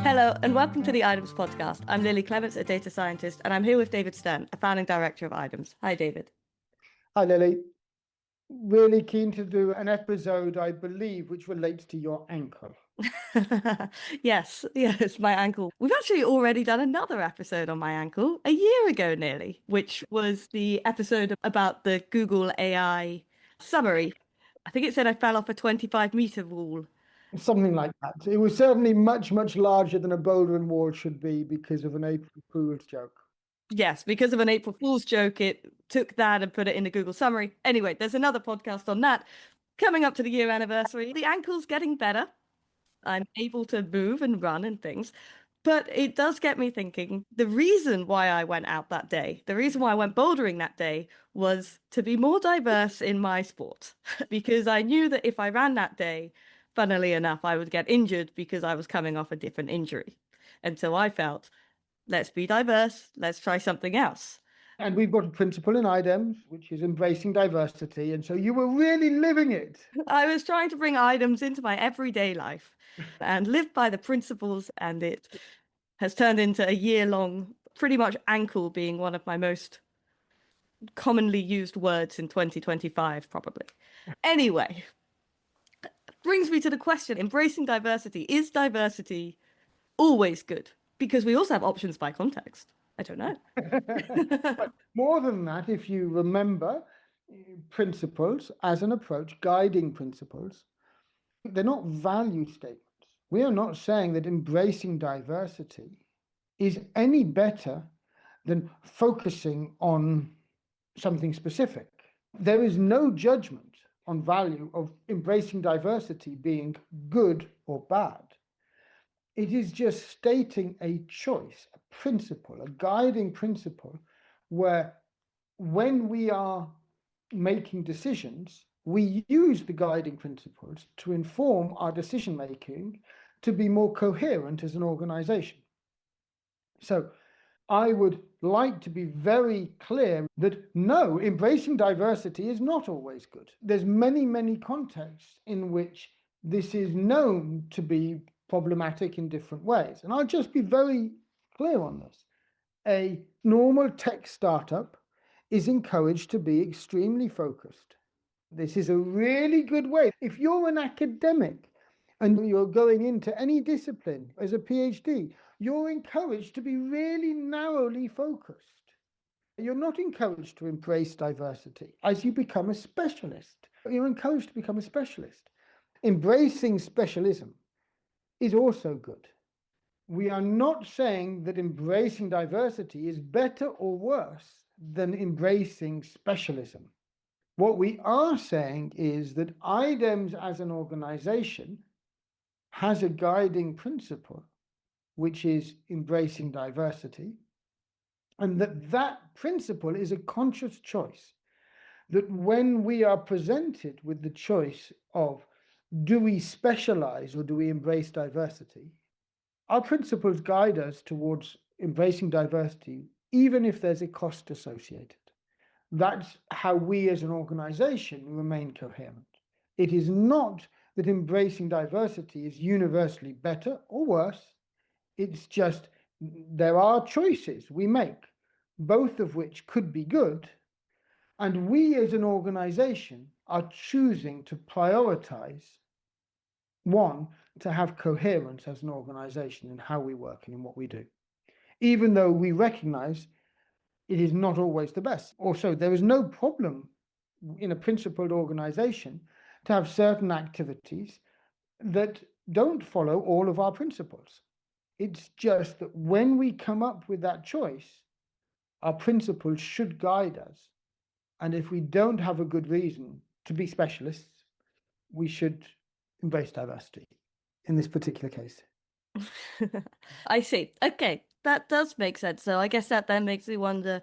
Hello, and welcome to the IDEMS podcast. I'm Lily Clements, a data scientist, and I'm here with David Stern, a founding director of IDEMS. Hi, David. Hi, Lily. Really keen to do an episode, I believe, which relates to your ankle. Yes, my ankle. We've actually already done another episode on my ankle a year ago nearly, which was the episode about the Google AI summary. I think it said I fell off a 25-meter wall. Something like that. It was certainly much, much larger than a boulder and wall should be because of an April Fool's joke. Yes, because of an April Fool's joke, it took that and put it in the Google summary. Anyway, there's another podcast on that. Coming up to the year anniversary, the ankle's getting better. I'm able to move and run and things. But it does get me thinking, the reason why I went out that day, the reason why I went bouldering that day was to be more diverse in my sport. Because I knew that if I ran that day, funnily enough, I would get injured because I was coming off a different injury. And so I felt, let's be diverse, let's try something else. And we've got a principle in IDEMS, which is embracing diversity. And so you were really living it. I was trying to bring IDEMS into my everyday life and live by the principles, and it has turned into a year-long, pretty much ankle being one of my most commonly used words in 2025, probably. Anyway, brings me to the question, embracing diversity. Is diversity always good? Because we also have options by context. I don't know. But more than that, if you remember principles as an approach, guiding principles, they're not value statements. We are not saying that embracing diversity is any better than focusing on something specific. There is no judgment on value of embracing diversity being good or bad. It is just stating a choice, a principle, a guiding principle, where when we are making decisions, we use the guiding principles to inform our decision making to be more coherent as an organization. So I would like to be very clear that no, embracing diversity is not always good. There's many, many contexts in which this is known to be problematic in different ways. And I'll just be very clear on this. A normal tech startup is encouraged to be extremely focused. This is a really good way. If you're an academic and you're going into any discipline as a PhD, you're encouraged to be really narrowly focused. You're not encouraged to embrace diversity. As you become a specialist, you're encouraged to become a specialist. Embracing specialism is also good. We are not saying that embracing diversity is better or worse than embracing specialism. What we are saying is that IDEMS as an organization has a guiding principle, which is embracing diversity, and that principle is a conscious choice. That when we are presented with the choice of do we specialize or do we embrace diversity, our principles guide us towards embracing diversity, even if there's a cost associated. That's how we as an organization remain coherent. It is not that embracing diversity is universally better or worse. It's just there are choices we make, both of which could be good. And we as an organization are choosing to prioritize one, to have coherence as an organization in how we work and in what we do, even though we recognize it is not always the best. Also, there is no problem in a principled organization to have certain activities that don't follow all of our principles. It's just that when we come up with that choice, our principles should guide us. And if we don't have a good reason to be specialists, we should embrace diversity in this particular case. I see. Okay, that does make sense. So I guess that then makes me wonder,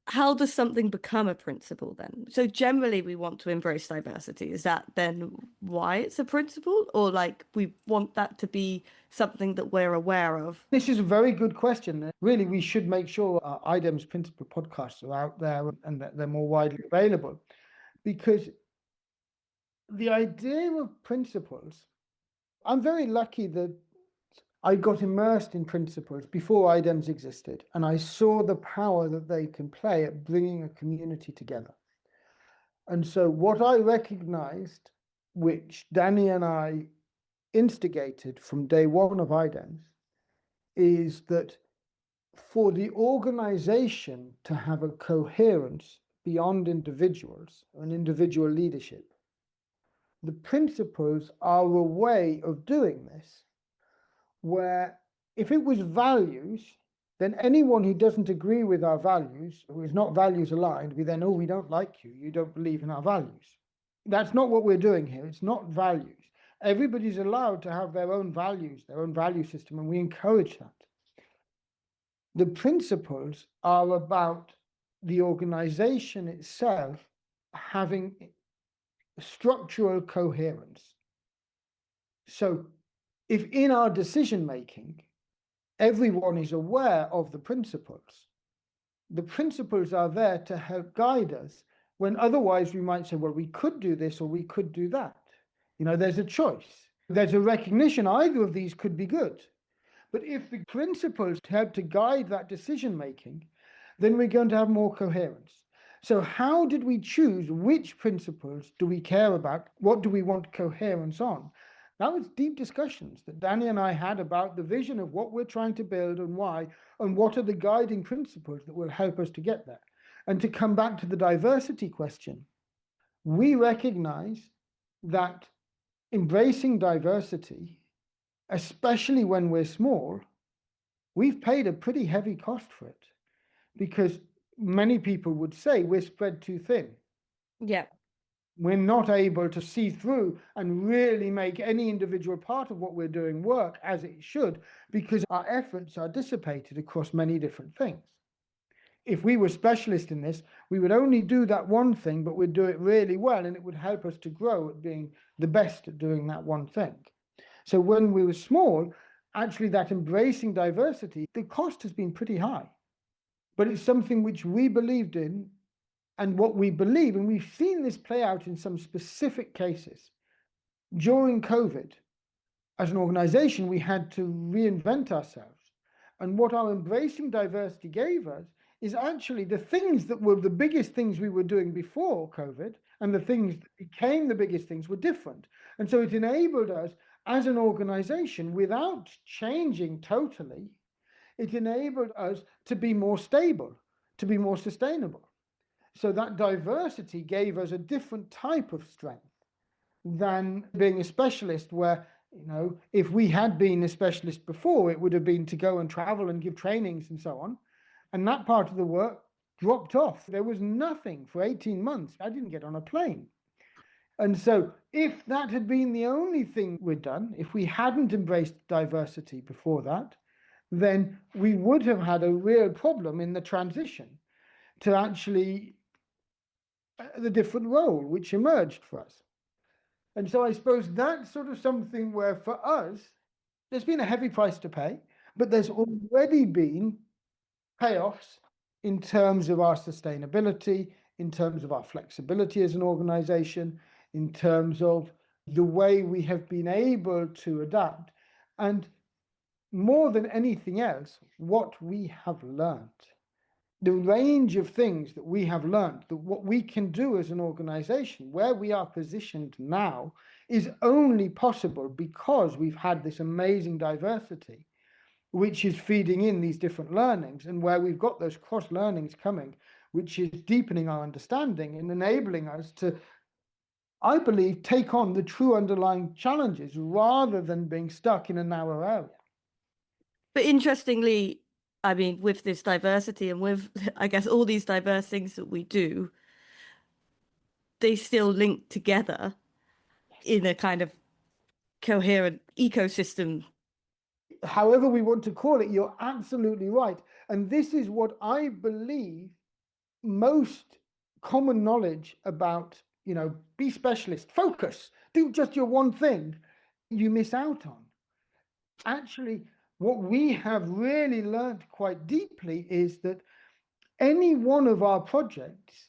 how does something become a principle then? So generally we want to embrace diversity. Is that then why it's a principle? Or like we want that to be something that we're aware of? This is a very good question. Really, we should make sure our IDEMS principle podcasts are out there and that they're more widely available, because the idea of principles, I'm very lucky that I got immersed in principles before IDEMS existed, and I saw the power that they can play at bringing a community together. And so what I recognized, which Danny and I instigated from day one of IDEMS, is that for the organization to have a coherence beyond individuals and individual leadership, the principles are a way of doing this, where if it was values, then anyone who doesn't agree with our values, who is not values aligned, we then, oh, we don't like you, you don't believe in our values. That's not what we're doing here. It's not values. Everybody's allowed to have their own values, their own value system, and we encourage that. The principles are about the organization itself having structural coherence. So if in our decision making, everyone is aware of the principles are there to help guide us when otherwise we might say, well, we could do this or we could do that. You know, there's a choice. There's a recognition either of these could be good. But if the principles help to guide that decision making, then we're going to have more coherence. So how did we choose which principles do we care about? What do we want coherence on? That was deep discussions that Danny and I had about the vision of what we're trying to build and why, and what are the guiding principles that will help us to get there. And to come back to the diversity question, we recognize that embracing diversity, especially when we're small, we've paid a pretty heavy cost for it, because many people would say we're spread too thin. Yeah. We're not able to see through and really make any individual part of what we're doing work as it should, because our efforts are dissipated across many different things. If we were specialists in this, we would only do that one thing, but we'd do it really well, and it would help us to grow at being the best at doing that one thing. So when we were small, actually that embracing diversity, the cost has been pretty high, but it's something which we believed in. And what we believe, and we've seen this play out in some specific cases. During COVID, as an organization, we had to reinvent ourselves. And what our embracing diversity gave us is actually the things that were the biggest things we were doing before COVID, and the things that became the biggest things were different. And so it enabled us as an organization, without changing totally, it enabled us to be more stable, to be more sustainable. So that diversity gave us a different type of strength than being a specialist, where, you know, if we had been a specialist before, it would have been to go and travel and give trainings and so on. And that part of the work dropped off. There was nothing for 18 months. I didn't get on a plane. And so if that had been the only thing we'd done, if we hadn't embraced diversity before that, then we would have had a real problem in the transition to actually the different role which emerged for us. And so I suppose that's sort of something where for us, there's been a heavy price to pay, but there's already been payoffs in terms of our sustainability, in terms of our flexibility as an organization, in terms of the way we have been able to adapt. And more than anything else, what we have learned. The range of things that we have learned, that what we can do as an organization, where we are positioned now, is only possible because we've had this amazing diversity, which is feeding in these different learnings, and where we've got those cross learnings coming, which is deepening our understanding and enabling us to, I believe, take on the true underlying challenges rather than being stuck in a narrow area. But interestingly, I mean, with this diversity and with, I guess, all these diverse things that we do, they still link together in a kind of coherent ecosystem. However we want to call it, you're absolutely right. And this is what I believe most common knowledge about, you know, be specialist, focus, do just your one thing, you miss out on. Actually, what we have really learned quite deeply is that any one of our projects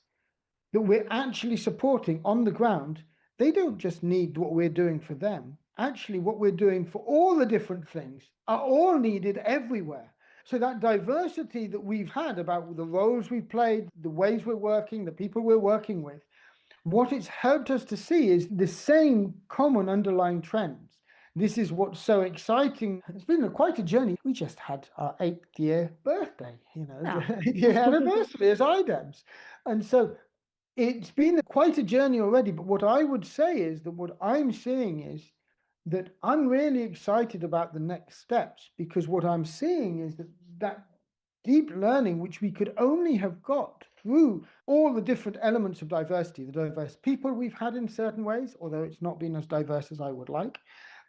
that we're actually supporting on the ground, they don't just need what we're doing for them. actually what we're doing for all the different things are all needed everywhere. So that diversity that we've had about the roles we've played, the ways we're working, the people we're working with, what it's helped us to see is the same common underlying trends. This is what's so exciting. It's been quite a journey. We just had our 8th-year birthday, Oh. 8th-year anniversary as IDEMS. And so it's been quite a journey already. But what I would say is that what I'm seeing is that I'm really excited about the next steps, because what I'm seeing is that deep learning, which we could only have got through all the different elements of diversity, the diverse people we've had in certain ways, although it's not been as diverse as I would like,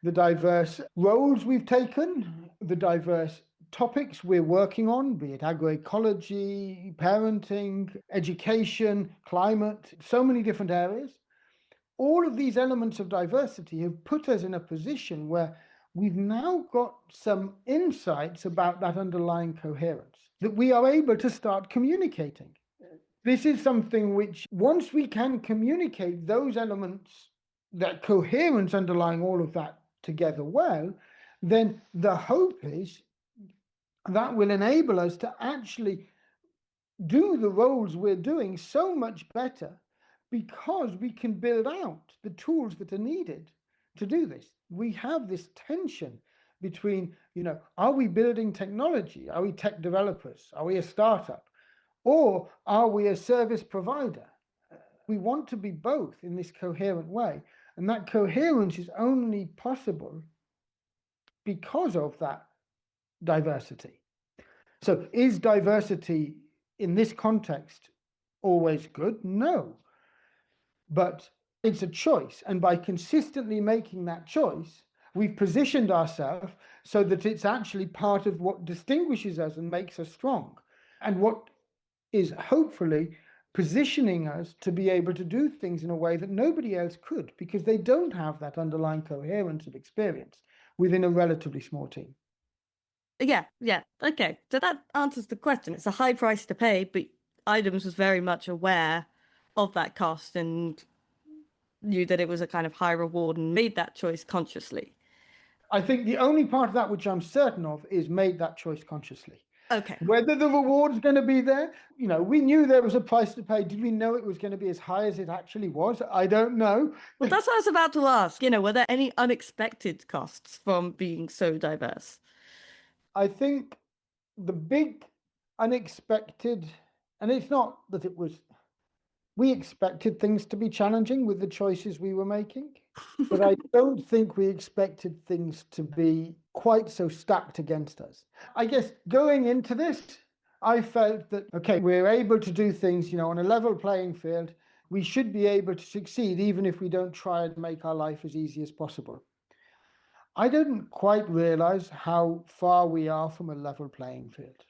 the diverse roles we've taken, the diverse topics we're working on, be it agroecology, parenting, education, climate, so many different areas. All of these elements of diversity have put us in a position where we've now got some insights about that underlying coherence that we are able to start communicating. This is something which, once we can communicate those elements, that coherence underlying all of that together well, then the hope is that will enable us to actually do the roles we're doing so much better, because we can build out the tools that are needed to do this. We have this tension between, are we building technology? Are we tech developers? Are we a startup? Or are we a service provider? We want to be both in this coherent way. And that coherence is only possible because of that diversity. So is diversity in this context always good? No. But it's a choice. And by consistently making that choice, we've positioned ourselves so that it's actually part of what distinguishes us and makes us strong. And what is hopefully positioning us to be able to do things in a way that nobody else could, because they don't have that underlying coherence of experience within a relatively small team. Yeah. Okay. So that answers the question. It's a high price to pay, but IDEMS was very much aware of that cost and knew that it was a kind of high reward and made that choice consciously. I think the only part of that which I'm certain of is made that choice consciously. Okay. Whether the reward's going to be there, we knew there was a price to pay. Did we know it was going to be as high as it actually was? I don't know. Well, that's what I was about to ask. Were there any unexpected costs from being so diverse? I think the big unexpected, and it's not that we expected things to be challenging with the choices we were making, but I don't think we expected things to be quite so stacked against us. I guess going into this, I felt that, okay, we're able to do things, on a level playing field. We should be able to succeed even if we don't try and make our life as easy as possible. I didn't quite realize how far we are from a level playing field.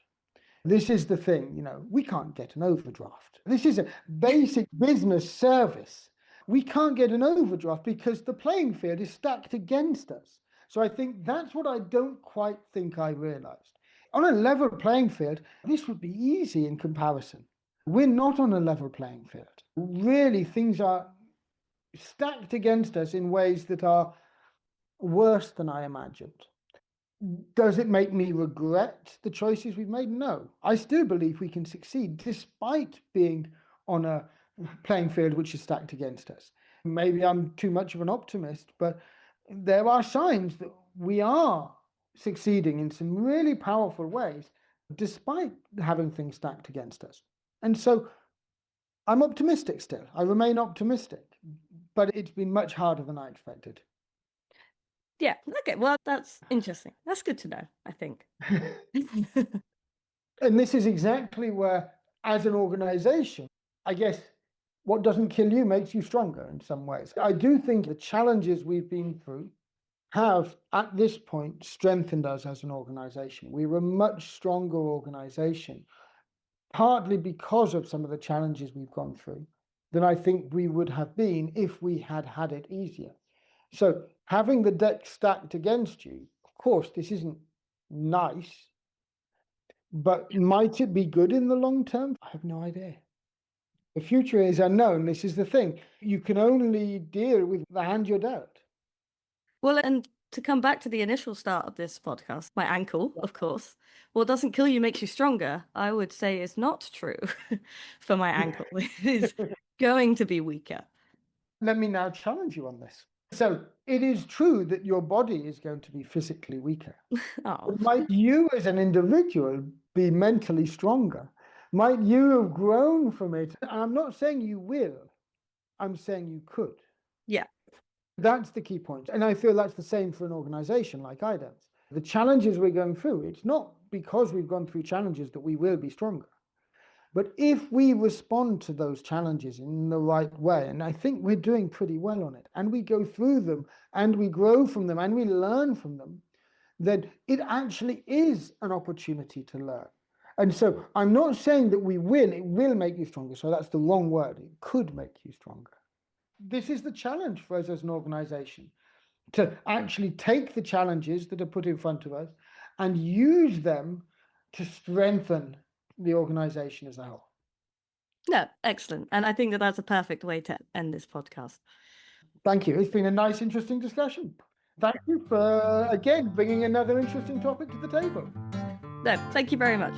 This is the thing, we can't get an overdraft. This is a basic business service. We can't get an overdraft because the playing field is stacked against us. So I think that's what I don't quite think I realized. On a level playing field, this would be easy in comparison. We're not on a level playing field. Really, things are stacked against us in ways that are worse than I imagined. Does it make me regret the choices we've made? No. I still believe we can succeed despite being on a playing field which is stacked against us. Maybe I'm too much of an optimist, but there are signs that we are succeeding in some really powerful ways despite having things stacked against us. And so I'm optimistic still. I remain optimistic, but it's been much harder than I expected. Yeah. Okay. Well, that's interesting. That's good to know, I think. And this is exactly where, as an organization, I guess what doesn't kill you makes you stronger in some ways. I do think the challenges we've been through have, at this point, strengthened us as an organization. We're a much stronger organization, partly because of some of the challenges we've gone through, than I think we would have been if we had had it easier. So having the deck stacked against you, of course, this isn't nice, but might it be good in the long term? I have no idea. The future is unknown. This is the thing. You can only deal with the hand you're dealt. Well, and to come back to the initial start of this podcast, my ankle, of course, what doesn't kill you makes you stronger, I would say is not true for my ankle. It is going to be weaker. Let me now challenge you on this. So it is true that your body is going to be physically weaker. Oh, Might you as an individual be mentally stronger? Might you have grown from it? And I'm not saying you will, I'm saying you could. yeah. That's the key point. And I feel that's the same for an organization like IDEMS. The challenges we're going through, it's not because we've gone through challenges that we will be stronger. But if we respond to those challenges in the right way, and I think we're doing pretty well on it, and we go through them and we grow from them and we learn from them, then it actually is an opportunity to learn. And so I'm not saying that it will make you stronger. So that's the wrong word. It could make you stronger. This is the challenge for us as an organization, to actually take the challenges that are put in front of us and use them to strengthen the organization as a whole. No, excellent. And I think that that's a perfect way to end this podcast. Thank you. It's been a nice, interesting discussion. Thank you for, again, bringing another interesting topic to the table. No, thank you very much.